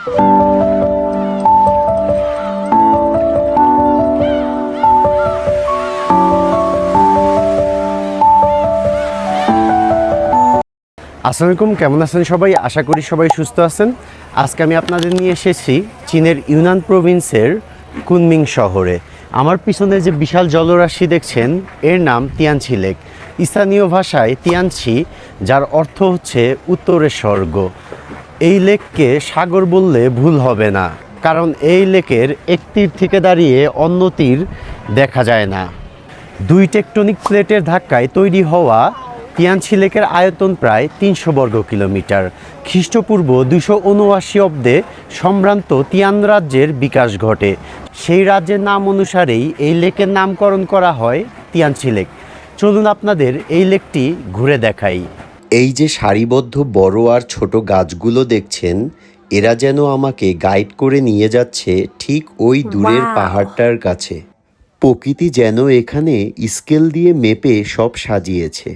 আসসালামু আলাইকুম, কেমন আছেন সবাই? আশা করি সবাই সুস্থ আছেন। আজকে আমি আপনাদের নিয়ে এসেছি চীনের ইউনান প্রভিন্সের কুনমিং শহরে। আমার পিছনে যে বিশাল জলরাশি দেখছেন এর নাম তিয়ানছি লেক। স্থানীয় ভাষায় তিয়ানছি, যার অর্থ হচ্ছে উত্তরের স্বর্গ। এই লেককে সাগর বললে ভুল হবে না, কারণ এই লেকের এক তীর থেকে দাঁড়িয়ে অন্য তীর দেখা যায় না। দুই টেকটনিক প্লেটের ধাক্কায় তৈরি হওয়া তিয়ানছি লেকের আয়তন প্রায় ৩০০ বর্গ কিলোমিটার। খ্রিস্টপূর্ব ২৭৯ অব্দে সম্ভ্রান্ত তিয়ান রাজ্যের বিকাশ ঘটে। সেই রাজ্যের নাম অনুসারেই এই লেকের নামকরণ করা হয় তিয়ানছি লেক। চলুন আপনাদের এই লেকটি ঘুরে দেখাই। এই যে সারিবদ্ধ বড় আর ছোট গাছগুলো দেখছেন, এরা যেন আমাকে গাইড করে নিয়ে যাচ্ছে ঠিক ওই দূরের পাহাড়টার কাছে। প্রকৃতি যেন এখানে স্কেল দিয়ে মেপে সব সাজিয়েছে।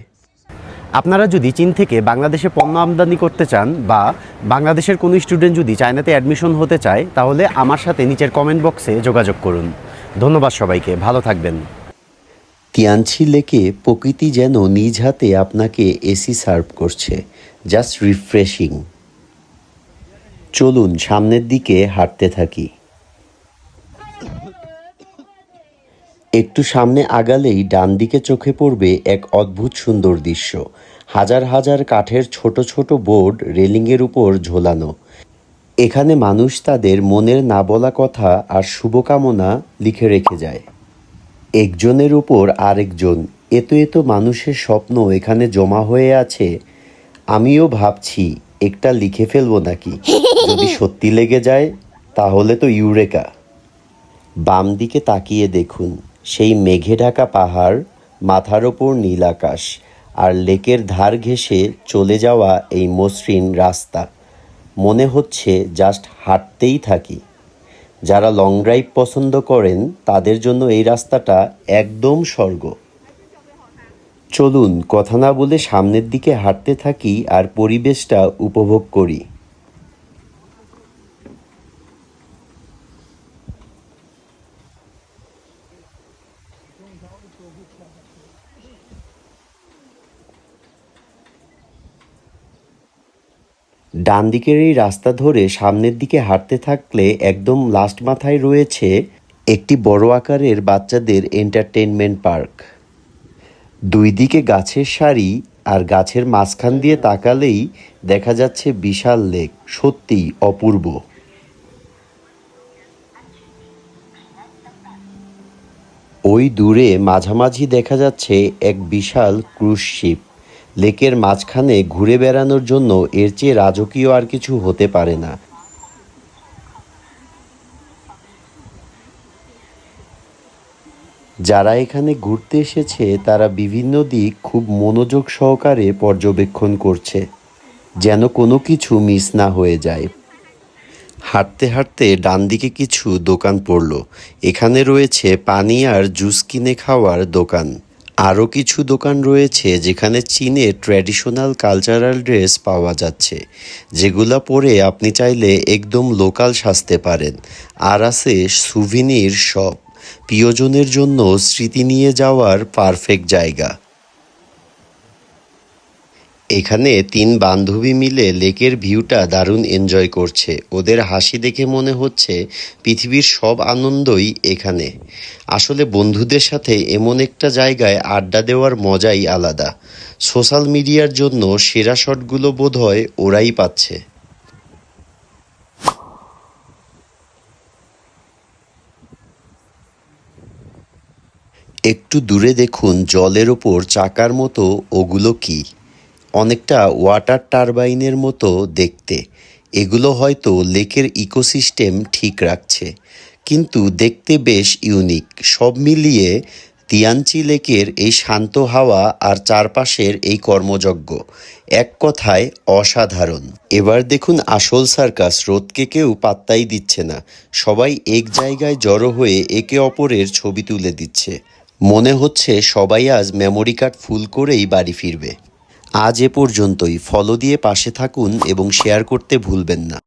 আপনারা যদি চীন থেকে বাংলাদেশে পণ্য আমদানি করতে চান বা বাংলাদেশের কোনো স্টুডেন্ট যদি চায়নাতে অ্যাডমিশন হতে চায়, তাহলে আমার সাথে নিচের কমেন্ট বক্সে যোগাযোগ করুন। ধন্যবাদ সবাইকে, ভালো থাকবেন। তিয়ানছি লেকে প্রকৃতি যেন নিজ হাতে আপনাকে এসি সার্ভ করছে, জাস্ট রিফ্রেশিং। চলুন সামনের দিকে হাঁটতে থাকি। একটু সামনে আগালেই ডান দিকে চোখে পড়বে এক অদ্ভুত সুন্দর দৃশ্য। হাজার হাজার কাঠের ছোট ছোট বোর্ড রেলিংয়ের উপর ঝোলানো। এখানে মানুষ তাদের মনের না বলা কথা আর শুভকামনা লিখে রেখে যায়। একজনের উপর আরেকজন, এত এত মানুষের স্বপ্ন এখানে জমা হয়ে আছে। আমিও ভাবছি একটা লিখে ফেলবো নাকি, যদি সত্যি লেগে যায় তাহলে তো ইউরেকা। বাম দিকে তাকিয়ে দেখুন, সেই মেঘে ঢাকা পাহাড়, মাথার ওপর নীল আকাশ, আর লেকের ধার ঘেঁষে চলে যাওয়া এই মসৃণ রাস্তা। মনে হচ্ছে জাস্ট হাঁটতেই থাকি। যারা লং ড্রাইভ পছন্দ করেন তাদের জন্য এই রাস্তাটা একদম স্বর্গ। চলুন কথা না বলে সামনের দিকে হাঁটতে থাকি আর পরিবেশটা উপভোগ করি। ডান দিকের এই রাস্তা ধরে সামনের দিকে হাঁটতে থাকলে একদম লাস্ট মাথায় রয়েছে একটি বড় আকারের বাচ্চাদের এন্টারটেইনমেন্ট পার্ক। দুই দিকে গাছের সারি, আর গাছের মাঝখান দিয়ে তাকালেই দেখা যাচ্ছে বিশাল লেক। সত্যিই অপূর্ব। ওই দূরে মাঝামাঝি দেখা যাচ্ছে এক বিশাল ক্রুজ শিপ। লেকের মাঝখানে ঘুরে বেড়ানোর জন্য এর চেয়ে রাজকীয় আর কিছু হতে পারে না। যারা এখানে ঘুরতে এসেছে তারা বিভিন্ন দিক খুব মনোযোগ সহকারে পর্যবেক্ষণ করছে, যেন কোনো কিছু মিস না হয়ে যায়। হাঁটতে হাঁটতে ডান দিকে কিছু দোকান পড়ল। এখানে রয়েছে পানি আর জুস কিনে খাওয়ার দোকান। আরও কিছু দোকান রয়েছে যেখানে চীনের ট্র্যাডিশনাল কালচারাল ড্রেস পাওয়া যাচ্ছে, যেগুলো পরে আপনি চাইলে একদম লোকাল সাজতে পারেন। আর আছে সুভিনির শপ, প্রিয়জনের জন্য স্মৃতি নিয়ে যাওয়ার পারফেক্ট জায়গা। এখানে তিন বান্ধবী মিলে লেকের ভিউটা দারুণ এনজয় করছে। ওদের হাসি দেখে মনে হচ্ছে পৃথিবীর সব আনন্দই এখানে। আসলে বন্ধুদের সাথে এমন একটা জায়গায় আড্ডা দেওয়ার মজাই আলাদা। সোশ্যাল মিডিয়ার জন্য সেরা শটগুলো বোধহয় ওরাই পাচ্ছে। একটু দূরে দেখুন, জলের ওপর চাকার মতো, ওগুলো কি? অনেকটা ওয়াটার টারবাইনের মতো দেখতে। এগুলো হয়তো লেকের ইকোসিস্টেম ঠিক রাখছে, কিন্তু দেখতে বেশ ইউনিক। সব মিলিয়ে তিয়ানচি লেকের এই শান্ত হাওয়া আর চারপাশের এই কর্মযজ্ঞ এক কথায় অসাধারণ। এবার দেখুন আসল সার্কাস। রোদকে কেউ পাত্তাই দিচ্ছে না, সবাই এক জায়গায় জড়ো হয়ে একে অপরের ছবি তুলে দিচ্ছে। মনে হচ্ছে সবাই আজ মেমোরি কার্ড ফুল করেই বাড়ি ফিরবে। আজ এ পর্যন্তই। ফলো দিয়ে পাশে থাকুন এবং শেয়ার করতে ভুলবেন না।